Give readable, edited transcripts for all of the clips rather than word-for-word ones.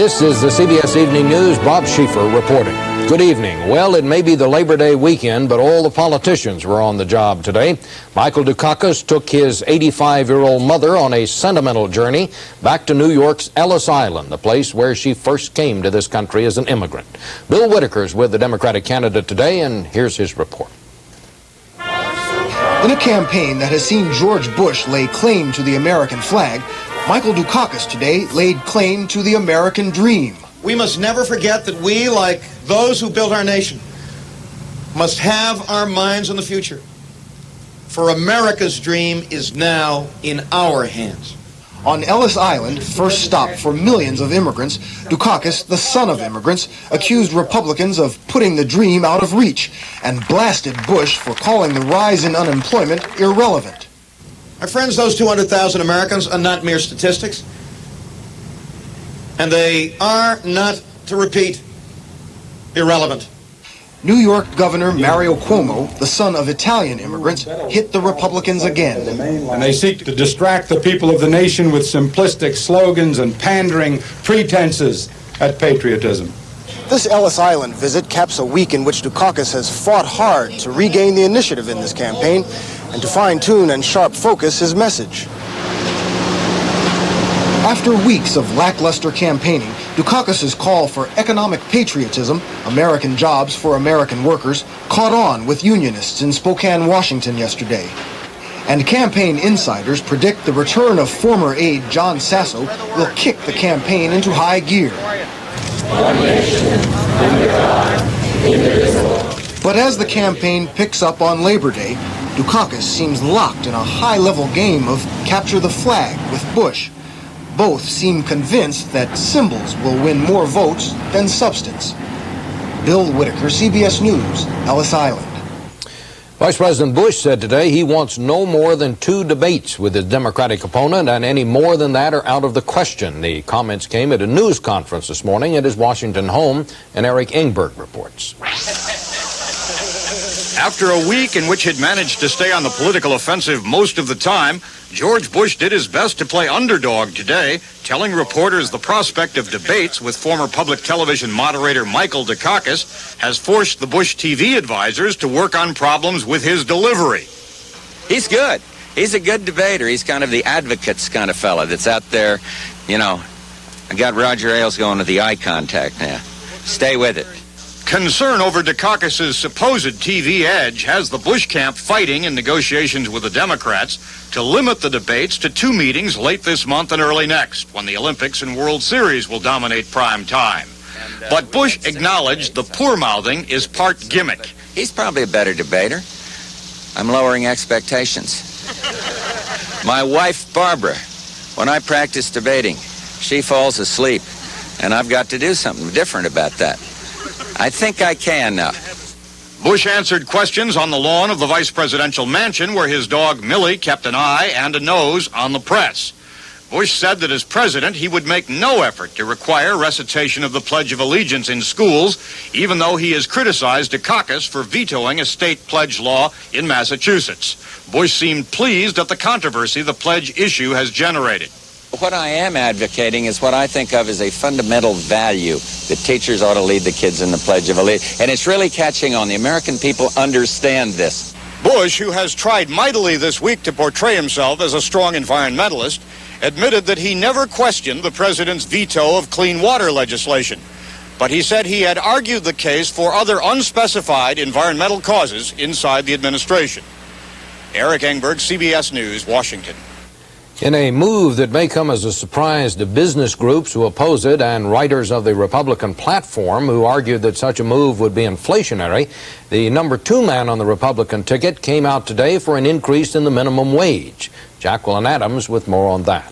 This is the CBS Evening News. Bob Schieffer reporting. Good evening. Well, it may be the Labor Day weekend, but all the politicians were on the job today. Michael Dukakis took his 85-year-old mother on a sentimental journey back to New York's Ellis Island, the place where she first came to this country as an immigrant. Bill Whitaker's with the Democratic candidate today, and here's his report. In a campaign that has seen George Bush lay claim to the American flag, Michael Dukakis today laid claim to the American dream. We must never forget that we, like those who built our nation, must have our minds on the future. For America's dream is now in our hands. On Ellis Island, first stop for millions of immigrants, Dukakis, the son of immigrants, accused Republicans of putting the dream out of reach and blasted Bush for calling the rise in unemployment irrelevant. My friends, those 200,000 Americans are not mere statistics. And they are not, to repeat, irrelevant. New York Governor Mario Cuomo, the son of Italian immigrants, hit the Republicans again. And they seek to distract the people of the nation with simplistic slogans and pandering pretenses at patriotism. This Ellis Island visit caps a week in which Dukakis has fought hard to regain the initiative in this campaign and to fine-tune and sharp focus his message. After weeks of lackluster campaigning, Dukakis' call for economic patriotism, American jobs for American workers, caught on with unionists in Spokane, Washington yesterday. And campaign insiders predict the return of former aide John Sasso will kick the campaign into high gear. But as the campaign picks up on Labor Day, Dukakis seems locked in a high-level game of capture the flag with Bush. Both seem convinced that symbols will win more votes than substance. Bill Whitaker, CBS News, Ellis Island. Vice President Bush said today he wants no more than 2 debates with his Democratic opponent, and any more than that are out of the question. The comments came at a news conference this morning at his Washington home, and Eric Engberg reports. After a week in which he'd managed to stay on the political offensive most of the time, George Bush did his best to play underdog today, telling reporters the prospect of debates with former public television moderator Michael Dukakis has forced the Bush TV advisors to work on problems with his delivery. He's good. He's a good debater. He's kind of the advocates kind of fella that's out there, you know. I got Roger Ailes going with the eye contact now. Stay with it. Concern over Dukakis' supposed TV edge has the Bush camp fighting in negotiations with the Democrats to limit the debates to 2 meetings late this month and early next, when the Olympics and World Series will dominate prime time. But Bush acknowledged the poor-mouthing is part gimmick. He's probably a better debater. I'm lowering expectations. My wife, Barbara, when I practice debating, she falls asleep, and I've got to do something different about that. I think I can now. Bush answered questions on the lawn of the vice presidential mansion where his dog Millie kept an eye and a nose on the press. Bush said that as president he would make no effort to require recitation of the Pledge of Allegiance in schools, even though he has criticized Dukakis for vetoing a state pledge law in Massachusetts. Bush seemed pleased at the controversy the pledge issue has generated. What I am advocating is what I think of as a fundamental value that teachers ought to lead the kids in the Pledge of Allegiance. And it's really catching on. The American people understand this. Bush, who has tried mightily this week to portray himself as a strong environmentalist, admitted that he never questioned the president's veto of clean water legislation. But he said he had argued the case for other unspecified environmental causes inside the administration. Eric Engberg, CBS News, Washington. In a move that may come as a surprise to business groups who oppose it and writers of the Republican platform who argued that such a move would be inflationary, the number 2 man on the Republican ticket came out today for an increase in the minimum wage. Jacqueline Adams with more on that.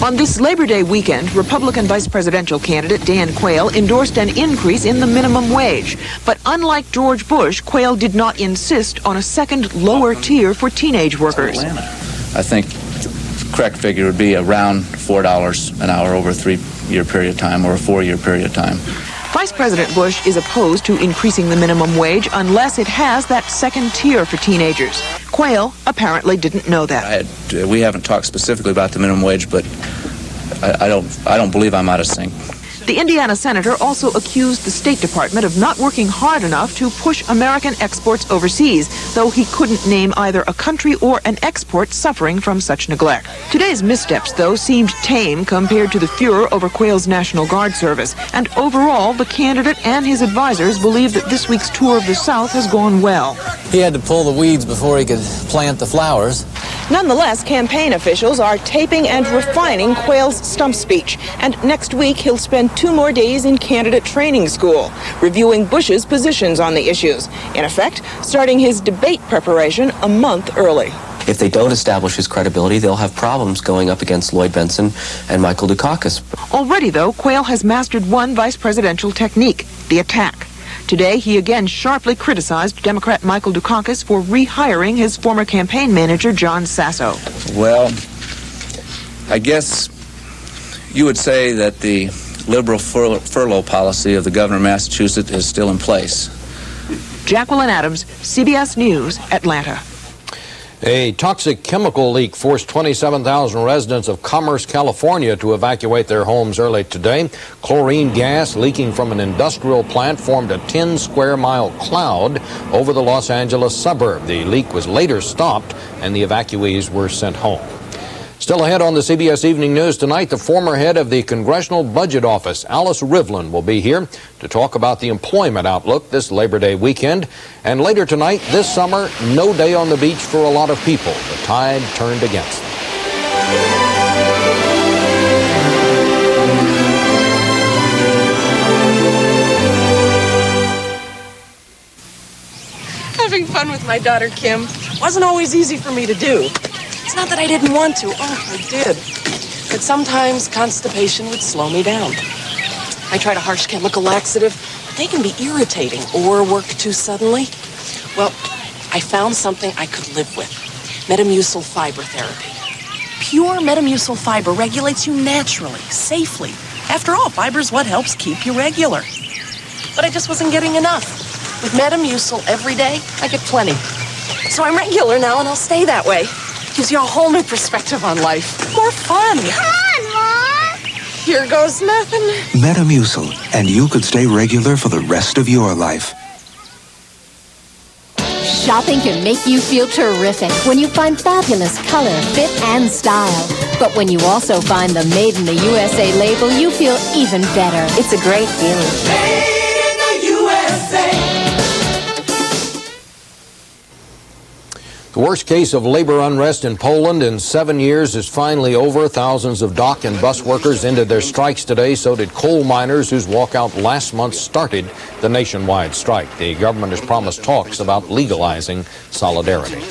On this Labor Day weekend, Republican vice presidential candidate Dan Quayle endorsed an increase in the minimum wage. But unlike George Bush, Quayle did not insist on a second lower tier for teenage workers. I think the correct figure would be around $4 an hour over a 3-year period of time or a 4-year period of time. Vice President Bush is opposed to increasing the minimum wage unless it has that second tier for teenagers. Quayle apparently didn't know that. We haven't talked specifically about the minimum wage, but I don't believe I'm out of sync. The Indiana senator also accused the State Department of not working hard enough to push American exports overseas, though he couldn't name either a country or an export suffering from such neglect. Today's missteps, though, seemed tame compared to the furor over Quayle's National Guard service, and overall, the candidate and his advisors believe that this week's tour of the South has gone well. He had to pull the weeds before he could plant the flowers. Nonetheless, campaign officials are taping and refining Quayle's stump speech, and next week he'll spend 2 more days in candidate training school, reviewing Bush's positions on the issues. In effect, starting his debate preparation a month early. If they don't establish his credibility, they'll have problems going up against Lloyd Bentsen and Michael Dukakis. Already, though, Quayle has mastered one vice presidential technique, the attack. Today, he again sharply criticized Democrat Michael Dukakis for rehiring his former campaign manager, John Sasso. Well, I guess you would say that the liberal furlough policy of the governor of Massachusetts is still in place. Jacqueline Adams, CBS News, Atlanta. A toxic chemical leak forced 27,000 residents of Commerce, California to evacuate their homes early today. Chlorine gas leaking from an industrial plant formed a 10-square-mile cloud over the Los Angeles suburb. The leak was later stopped and the evacuees were sent home. Still ahead on the CBS Evening News tonight, the former head of the Congressional Budget Office, Alice Rivlin, will be here to talk about the employment outlook this Labor Day weekend. And later tonight, this summer, no day on the beach for a lot of people. The tide turned against them. Having fun with my daughter, Kim, wasn't always easy for me to do. It's not that I didn't want to. Oh, I did. But sometimes constipation would slow me down. I tried a harsh chemical laxative, but they can be irritating or work too suddenly. Well, I found something I could live with. Metamucil fiber therapy. Pure Metamucil fiber regulates you naturally, safely. After all, fiber's what helps keep you regular. But I just wasn't getting enough. With Metamucil every day, I get plenty. So I'm regular now, and I'll stay that way. Gives you a whole new perspective on life. More fun. Come on, Mom. Here goes nothing. Metamucil, and you could stay regular for the rest of your life. Shopping can make you feel terrific when you find fabulous color, fit, and style. But when you also find the Made in the USA label, you feel even better. It's a great feeling. Made in the USA. The worst case of labor unrest in Poland in 7 years is finally over. Thousands of dock and bus workers ended their strikes today. So did coal miners whose walkout last month started the nationwide strike. The government has promised talks about legalizing solidarity.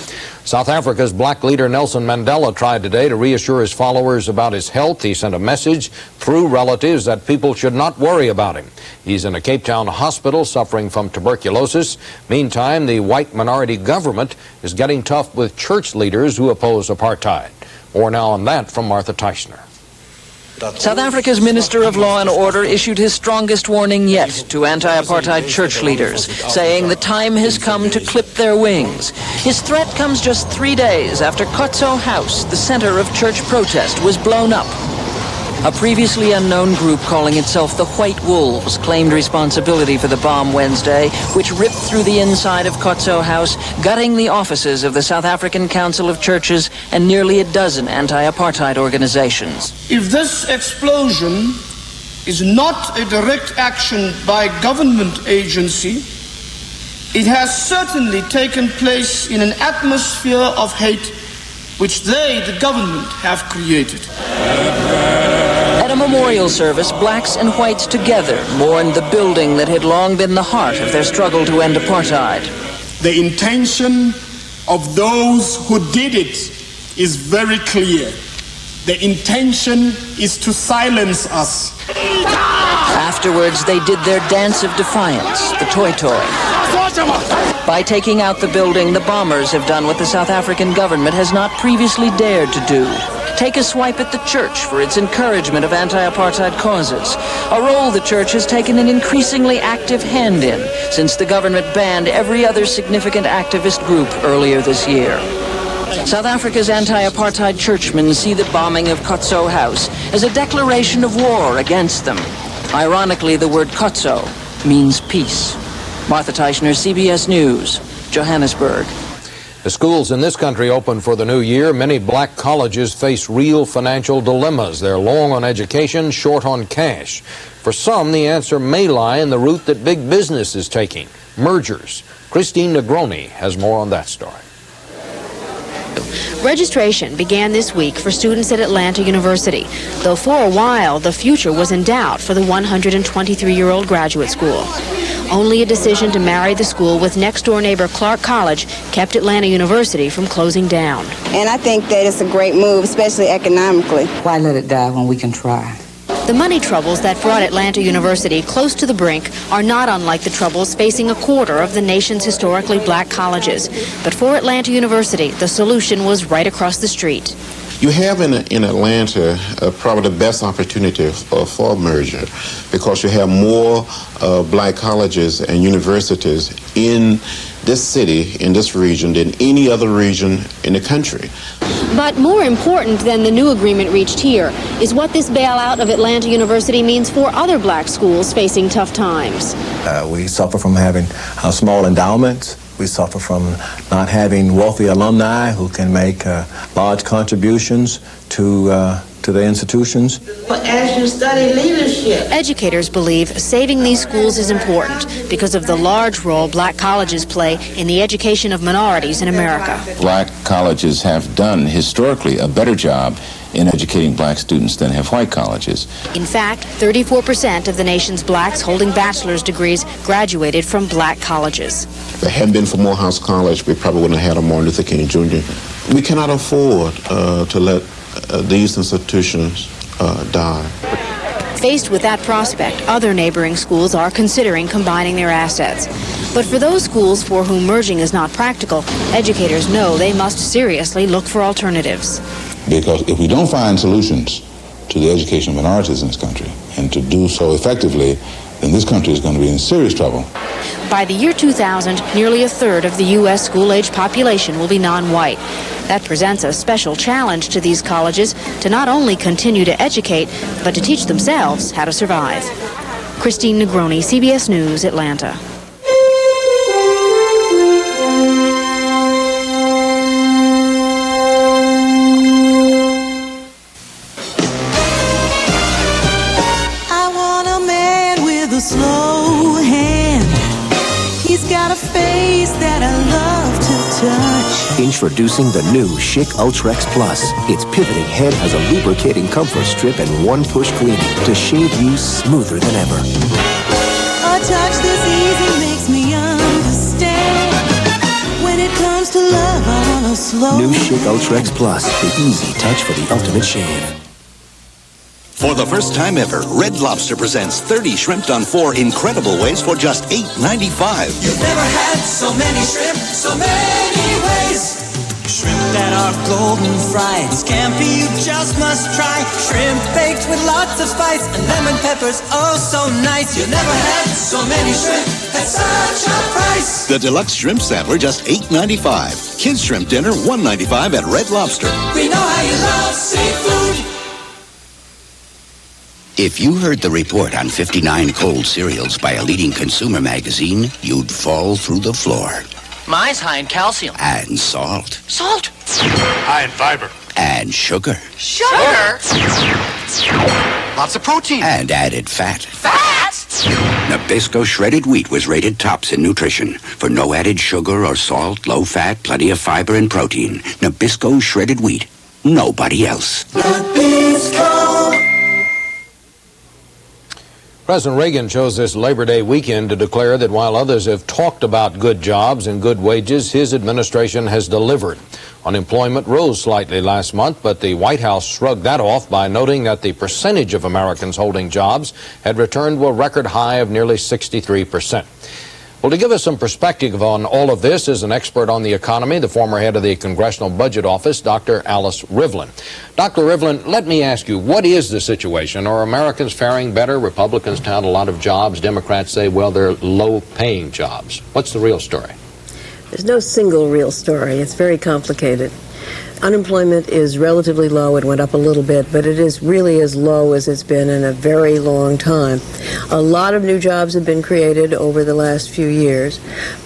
South Africa's black leader Nelson Mandela tried today to reassure his followers about his health. He sent a message through relatives that people should not worry about him. He's in a Cape Town hospital suffering from tuberculosis. Meantime, the white minority government is getting tough with church leaders who oppose apartheid. More now on that from Martha Teichner. South Africa's Minister of Law and Order issued his strongest warning yet to anti-apartheid church leaders, saying the time has come to clip their wings. His threat comes just 3 days after Kotso House, the center of church protest, was blown up. A previously unknown group calling itself the White Wolves claimed responsibility for the bomb Wednesday, which ripped through the inside of Kotso House, gutting the offices of the South African Council of Churches and nearly a dozen anti-apartheid organizations. If this explosion is not a direct action by government agency, it has certainly taken place in an atmosphere of hate which they, the government, have created. At a memorial service, blacks and whites together mourned the building that had long been the heart of their struggle to end apartheid. The intention of those who did it is very clear. The intention is to silence us. Afterwards, they did their dance of defiance, the toi-toi. By taking out the building, the bombers have done what the South African government has not previously dared to do. Take a swipe at the church for its encouragement of anti-apartheid causes, a role the church has taken an increasingly active hand in since the government banned every other significant activist group earlier this year. South Africa's anti-apartheid churchmen see the bombing of Kotso House as a declaration of war against them. Ironically, the word Kotso means peace. Martha Teichner, CBS News, Johannesburg. The schools in this country open for the new year. Many black colleges face real financial dilemmas. They're long on education, short on cash. For some, the answer may lie in the route that big business is taking, mergers. Christine Negroni has more on that story. Registration began this week for students at Atlanta University, though for a while the future was in doubt for the 123-year-old graduate school. Only a decision to marry the school with next-door neighbor Clark College kept Atlanta University from closing down. And I think that it's a great move, especially economically. Why let it die when we can try? The money troubles that brought Atlanta University close to the brink are not unlike the troubles facing a quarter of the nation's historically black colleges. But for Atlanta University, the solution was right across the street. You have in Atlanta probably the best opportunity for a merger because you have more black colleges and universities in this city, in this region, than any other region in the country. But more important than the new agreement reached here is what this bailout of Atlanta University means for other black schools facing tough times. We suffer from having small endowments. We suffer from not having wealthy alumni who can make large contributions to the institutions. As you study leadership, educators believe saving these schools is important because of the large role black colleges play in the education of minorities in America. Black colleges have done historically a better job in educating black students than have white colleges. In fact, 34% of the nation's blacks holding bachelor's degrees graduated from black colleges. If it hadn't been for Morehouse College, we probably wouldn't have had a Martin Luther King Jr. We cannot afford to let these institutions die. Faced with that prospect, other neighboring schools are considering combining their assets. But for those schools for whom merging is not practical, educators know they must seriously look for alternatives. Because if we don't find solutions to the education of minorities in this country, and to do so effectively, then this country is going to be in serious trouble. By the year 2000, nearly a third of the U.S. school-age population will be non-white. That presents a special challenge to these colleges to not only continue to educate, but to teach themselves how to survive. Christine Negroni, CBS News, Atlanta. I want a man with a slow hand. He's got a face that I love to touch. Introducing the new Chic Ultrex Plus. Its pivoting head has a lubricating comfort strip and one-push cleaning to shave you smoother than ever. A touch this easy makes me understand. When it comes to love, I want a slow New Chic Ultrex Plus, the easy touch for the ultimate shave. For the first time ever, Red Lobster presents 30 shrimp done 4 incredible ways for just $8.95. You've never had so many shrimp, so many ways. Shrimp that are golden fried, scampi you just must try. Shrimp baked with lots of spice and lemon peppers, oh so nice. You've never had so many shrimp at such a price. The deluxe shrimp sampler just $8.95. Kids shrimp dinner $1.95 at Red Lobster. We know how you love seafood. If you heard the report on 59 cold cereals by a leading consumer magazine, you'd fall through the floor. Mine's high in calcium. And salt. Salt. High in fiber. And sugar. Sugar? Lots of protein. And added fat. Fat? Nabisco shredded wheat was rated tops in nutrition for no added sugar or salt, low fat, plenty of fiber and protein. Nabisco shredded wheat. Nobody else. Nabisco. President Reagan chose this Labor Day weekend to declare that while others have talked about good jobs and good wages, his administration has delivered. Unemployment rose slightly last month, but the White House shrugged that off by noting that the percentage of Americans holding jobs had returned to a record high of nearly 63%. Well, to give us some perspective on all of this is an expert on the economy, the former head of the Congressional Budget Office, Dr. Alice Rivlin. Dr. Rivlin, let me ask you, what is the situation? Are Americans faring better? Republicans tout a lot of jobs. Democrats say, well, they're low-paying jobs. What's the real story? There's no single real story. It's very complicated. Unemployment is relatively low. It went up a little bit, but it is really as low as it's been in a very long time. A lot of new jobs have been created over the last few years,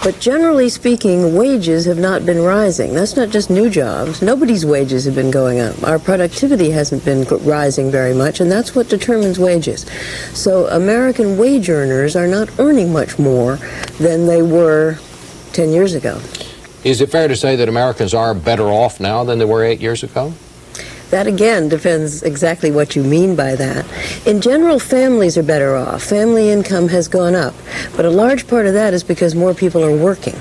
but generally speaking, wages have not been rising. That's not just new jobs. Nobody's wages have been going up. Our productivity hasn't been rising very much, and that's what determines wages. So American wage earners are not earning much more than they were 10 years ago. Is it fair to say that Americans are better off now than they were 8 years ago? That, again, depends exactly what you mean by that. In general, families are better off. Family income has gone up. But a large part of that is because more people are working.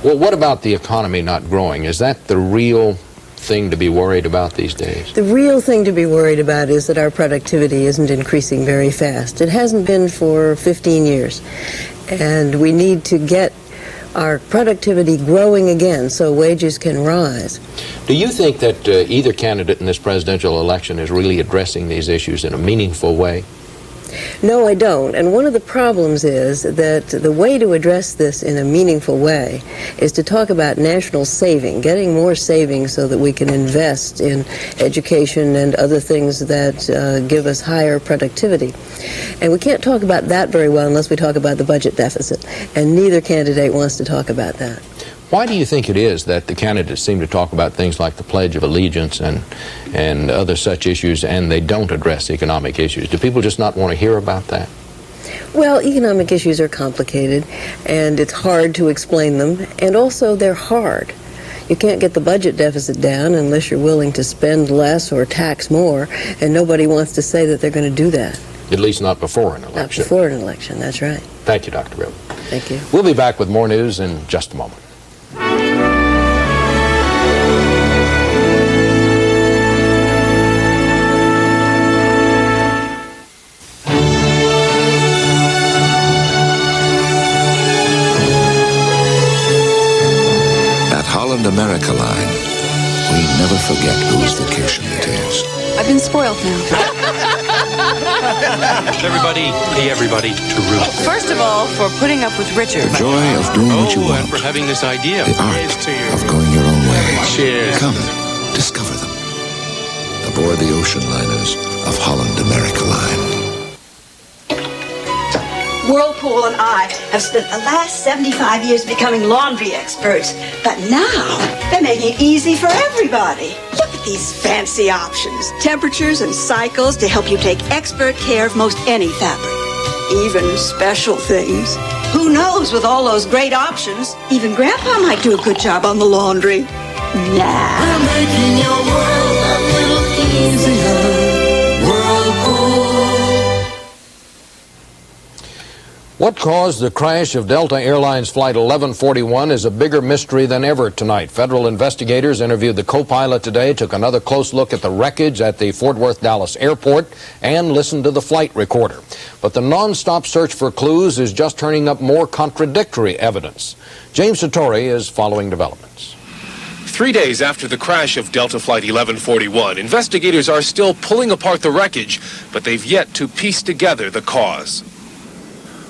Well, what about the economy not growing? Is that the real thing to be worried about these days? The real thing to be worried about is that our productivity isn't increasing very fast. It hasn't been for 15 years. And we need to get our productivity growing again so wages can rise. Do you think that either candidate in this presidential election is really addressing these issues in a meaningful way? No, I don't. And one of the problems is that the way to address this in a meaningful way is to talk about national saving, getting more savings so that we can invest in education and other things that give us higher productivity. And we can't talk about that very well unless we talk about the budget deficit. And neither candidate wants to talk about that. Why do you think it is that the candidates seem to talk about things like the Pledge of Allegiance and other such issues, and they don't address economic issues? Do people just not want to hear about that? Well, economic issues are complicated, and it's hard to explain them, and also they're hard. You can't get the budget deficit down unless you're willing to spend less or tax more, and nobody wants to say that they're going to do that. At least not before an election. Not before an election, that's right. Thank you, Dr. Bill. Thank you. We'll be back with more news in just a moment. Holland America line, we never forget whose vacation it is. I've been spoiled now. Everybody, pay everybody to root. First of all, for putting up with Richard. The joy of doing what you want. And for having this idea. The art of going your own way. Cheers. Come, discover them. Aboard the ocean liners of Holland America line. Whirlpool and I have spent the last 75 years becoming laundry experts, but now they're making it easy for everybody. Look at these fancy options, temperatures and cycles to help you take expert care of most any fabric, even special things. Who knows, with all those great options, even Grandpa might do a good job on the laundry. Nah. We're making your world a little easier. Whirlpool. What caused the crash of Delta Airlines Flight 1141 is a bigger mystery than ever tonight. Federal investigators interviewed the co-pilot today, took another close look at the wreckage at the Fort Worth Dallas airport, and listened to the flight recorder. But the non-stop search for clues is just turning up more contradictory evidence. James Sartori is following developments. 3 days after the crash of Delta Flight 1141, investigators are still pulling apart the wreckage, but they've yet to piece together the cause.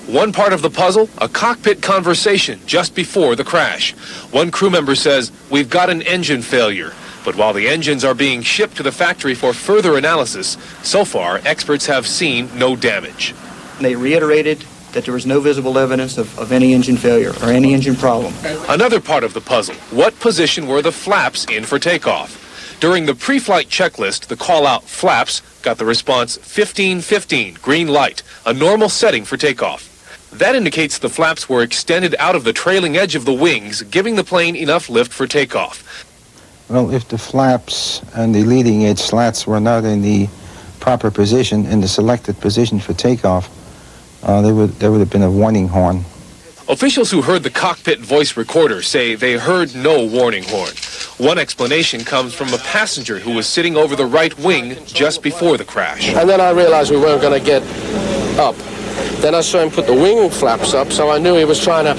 One part of the puzzle, a cockpit conversation just before the crash. One crew member says, "We've got an engine failure." But while the engines are being shipped to the factory for further analysis, so far, experts have seen no damage. They reiterated that there was no visible evidence of any engine failure or any engine problem. Another part of the puzzle, what position were the flaps in for takeoff? During the pre-flight checklist, the call-out flaps got the response 1515, green light, a normal setting for takeoff. That indicates the flaps were extended out of the trailing edge of the wings, giving the plane enough lift for takeoff. Well, if the flaps and the leading edge slats were not in the proper position, in the selected position for takeoff, there would have been a warning horn. Officials who heard the cockpit voice recorder say they heard no warning horn. One explanation comes from a passenger who was sitting over the right wing just before the crash. And then I realized we weren't going to get up. Then I saw him put the wing flaps up, so I knew he was trying to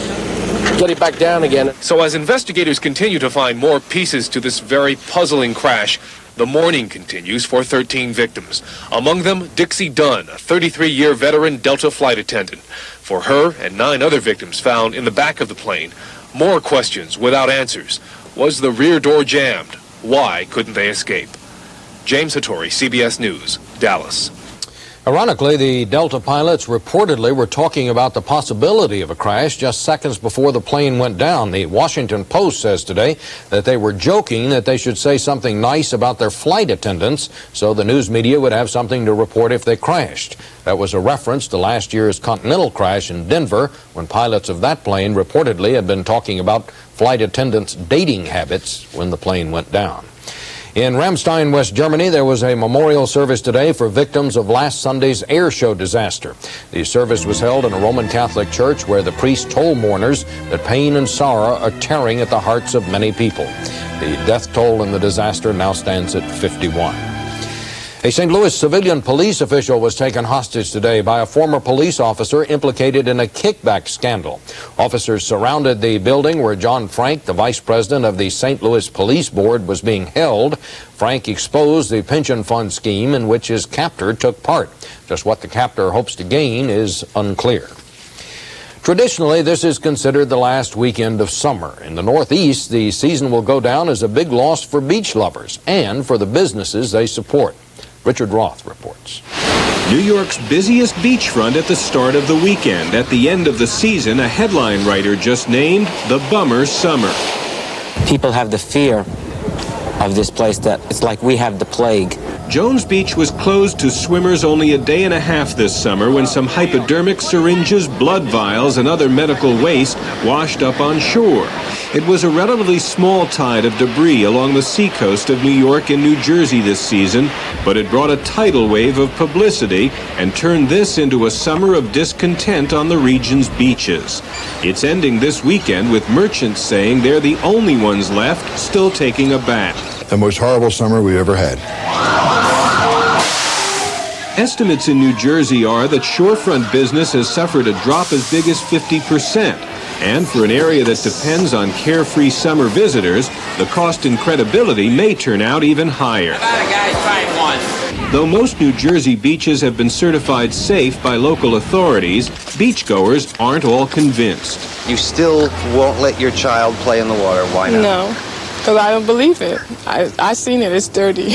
get it back down again. So as investigators continue to find more pieces to this very puzzling crash, the mourning continues for 13 victims. Among them, Dixie Dunn, a 33-year veteran Delta flight attendant. For her and 9 other victims found in the back of the plane, more questions without answers. Was the rear door jammed? Why couldn't they escape? James Hattori, CBS News, Dallas. Ironically, the Delta pilots reportedly were talking about the possibility of a crash just seconds before the plane went down. The Washington Post says today that they were joking that they should say something nice about their flight attendants so the news media would have something to report if they crashed. That was a reference to last year's Continental crash in Denver when pilots of that plane reportedly had been talking about flight attendants' dating habits when the plane went down. In Ramstein, West Germany, there was a memorial service today for victims of last Sunday's air show disaster. The service was held in a Roman Catholic church where the priest told mourners that pain and sorrow are tearing at the hearts of many people. The death toll in the disaster now stands at 51. A St. Louis civilian police official was taken hostage today by a former police officer implicated in a kickback scandal. Officers surrounded the building where John Frank, the vice president of the St. Louis Police Board, was being held. Frank exposed the pension fund scheme in which his captor took part. Just what the captor hopes to gain is unclear. Traditionally, this is considered the last weekend of summer. In the Northeast, the season will go down as a big loss for beach lovers and for the businesses they support. Richard Roth reports. New York's busiest beachfront at the start of the weekend. At the end of the season, a headline writer just named the Bummer Summer. People have the fear of this place that it's like we have the plague. Jones Beach was closed to swimmers only a day and a half this summer when some hypodermic syringes, blood vials, and other medical waste washed up on shore. It was a relatively small tide of debris along the seacoast of New York and New Jersey this season, but it brought a tidal wave of publicity and turned this into a summer of discontent on the region's beaches. It's ending this weekend with merchants saying they're the only ones left still taking a bath. The most horrible summer we ever had. Estimates in New Jersey are that shorefront business has suffered a drop as big as 50%. And for an area that depends on carefree summer visitors, the cost and credibility may turn out even higher. Though most New Jersey beaches have been certified safe by local authorities, beachgoers aren't all convinced. You still won't let your child play in the water. Why not? No, because I don't believe it. I seen it. It's dirty.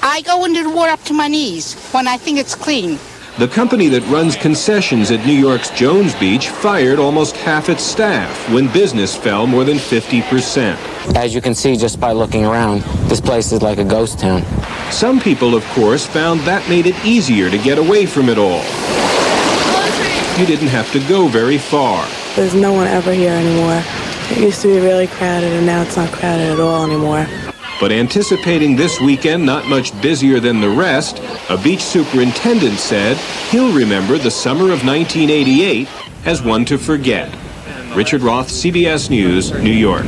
I go into the water up to my knees when I think it's clean. The company that runs concessions at New York's Jones Beach fired almost half its staff when business fell more than 50%. As you can see just by looking around, this place is like a ghost town. Some people, of course, found that made it easier to get away from it all. You didn't have to go very far. There's no one ever here anymore. It used to be really crowded, and now it's not crowded at all anymore. But anticipating this weekend not much busier than the rest, a beach superintendent said he'll remember the summer of 1988 as one to forget. Richard Roth, CBS News, New York.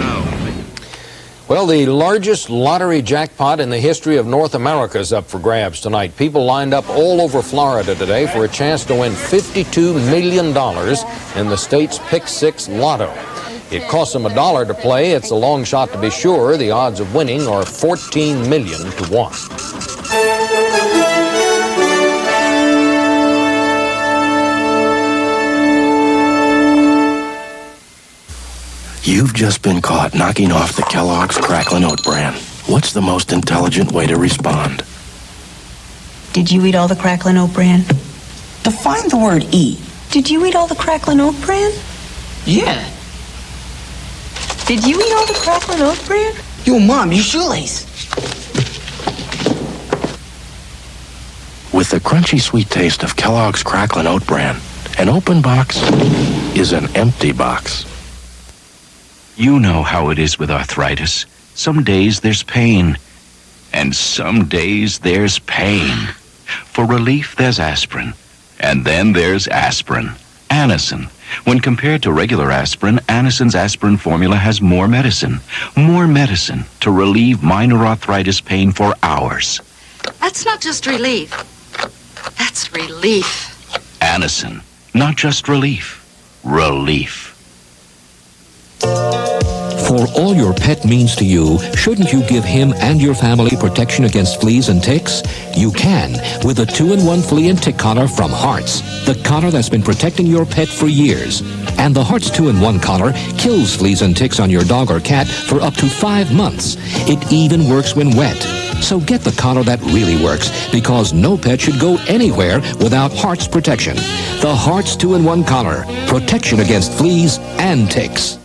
Well, the largest lottery jackpot in the history of North America is up for grabs tonight. People lined up all over Florida today for a chance to win $52 million in the state's Pick Six Lotto. It costs them $1 to play. It's a long shot to be sure. The odds of winning are 14 million to 1. You've just been caught knocking off the Kellogg's Cracklin' Oat Bran. What's the most intelligent way to respond? Did you eat all the Cracklin' Oat Bran? Define the word eat. Did you eat all the Cracklin' Oat Bran? Yeah. Did you eat all the Cracklin' Oat Bran? Yo, Mom, you shoelace. With the crunchy sweet taste of Kellogg's Cracklin' Oat Bran, an open box is an empty box. You know how it is with arthritis. Some days there's pain, and some days there's pain. For relief, there's aspirin, and then there's aspirin, Anacin. When compared to regular aspirin, Anacin's aspirin formula has more medicine to relieve minor arthritis pain for hours. That's not just relief. That's relief. Anacin, not just relief, relief. For all your pet means to you, shouldn't you give him and your family protection against fleas and ticks? You can with a 2-in-1 flea and tick collar from Hearts, the collar that's been protecting your pet for years. And the Hearts 2-in-1 collar kills fleas and ticks on your dog or cat for up to 5 months. It even works when wet. So get the collar that really works, because no pet should go anywhere without Hearts protection. The Hearts 2-in-1 collar, protection against fleas and ticks.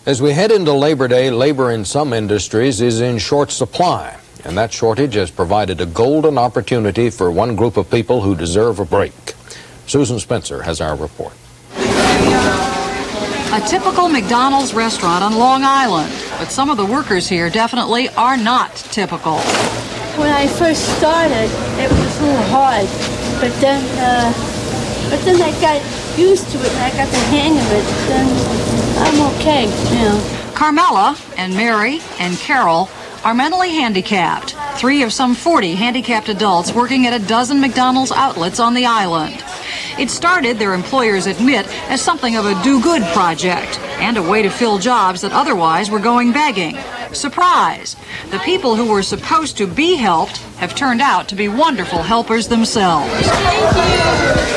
As we head into Labor Day, labor in some industries is in short supply, and that shortage has provided a golden opportunity for one group of people who deserve a break. Susan Spencer has our report. A typical McDonald's restaurant on Long Island, but some of the workers here definitely are not typical. When I first started, it was a little hard, but then I got used to it and I got the hang of it. Then I'm okay now. Carmela and Mary and Carol are mentally handicapped. 3 of some 40 handicapped adults working at a dozen McDonald's outlets on the island. It started, their employers admit, as something of a do-good project and a way to fill jobs that otherwise were going begging. Surprise! The people who were supposed to be helped have turned out to be wonderful helpers themselves.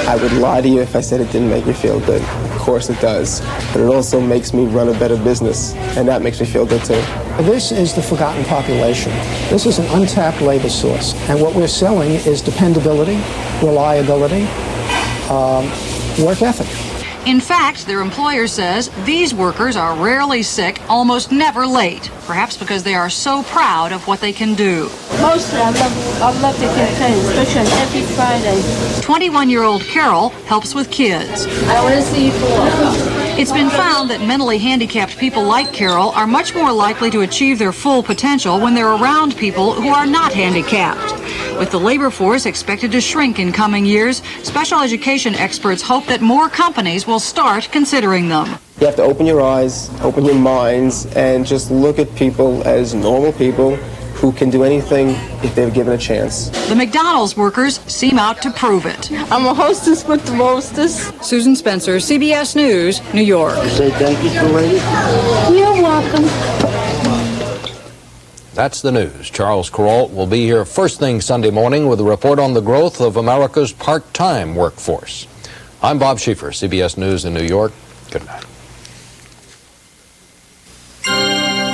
I would lie to you if I said it didn't make me feel good. Of course it does. But it also makes me run a better business, and that makes me feel good too. This is the forgotten population. This is an untapped labor source. And what we're selling is dependability, reliability, work ethic. In fact, their employer says these workers are rarely sick, almost never late, perhaps because they are so proud of what they can do. Mostly I love the campaign, especially on every Friday. 21-year-old Carol helps with kids. I want to see you fall. It's been found that mentally handicapped people like Carol are much more likely to achieve their full potential when they're around people who are not handicapped. With the labor force expected to shrink in coming years, special education experts hope that more companies will start considering them. You have to open your eyes, open your minds, and just look at people as normal people who can do anything if they're given a chance. The McDonald's workers seem out to prove it. I'm a hostess with the mostest. Susan Spencer, CBS News, New York. Say thank you for waiting. You're welcome. That's the news. Charles Kuralt will be here first thing Sunday morning with a report on the growth of America's part-time workforce. I'm Bob Schieffer, CBS News in New York. Good night.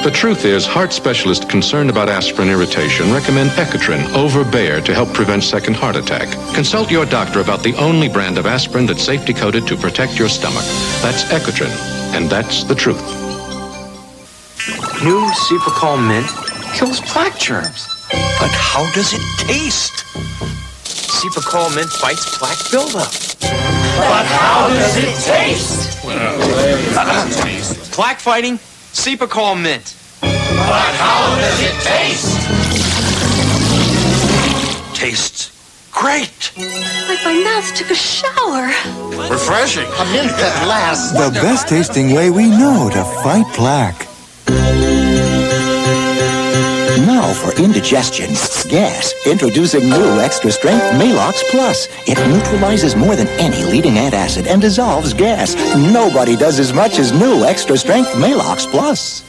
The truth is, heart specialists concerned about aspirin irritation recommend Ecotrin over Bayer to help prevent second heart attack. Consult your doctor about the only brand of aspirin that's safety coated to protect your stomach. That's Ecotrin, and that's the truth. New Supercall Mint kills plaque germs. But how does it taste? Supercall Mint fights plaque buildup. But how does it taste? Plaque fighting, Supercall Mint. But how does it taste? Tastes great. Like my mouth took a shower. Refreshing. A mint that lasts. The best tasting way we know to fight plaque. Now for indigestion, gas, introducing new extra strength Malox Plus. It neutralizes more than any leading antacid and dissolves gas. Nobody does as much as new extra strength Malox Plus.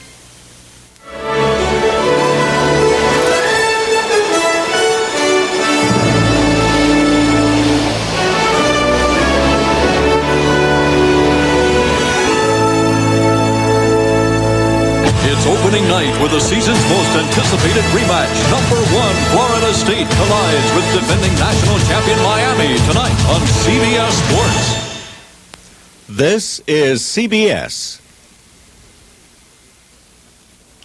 Opening night with the season's most anticipated rematch. Number 1 Florida State collides with defending national champion Miami tonight on CBS Sports. This is CBS.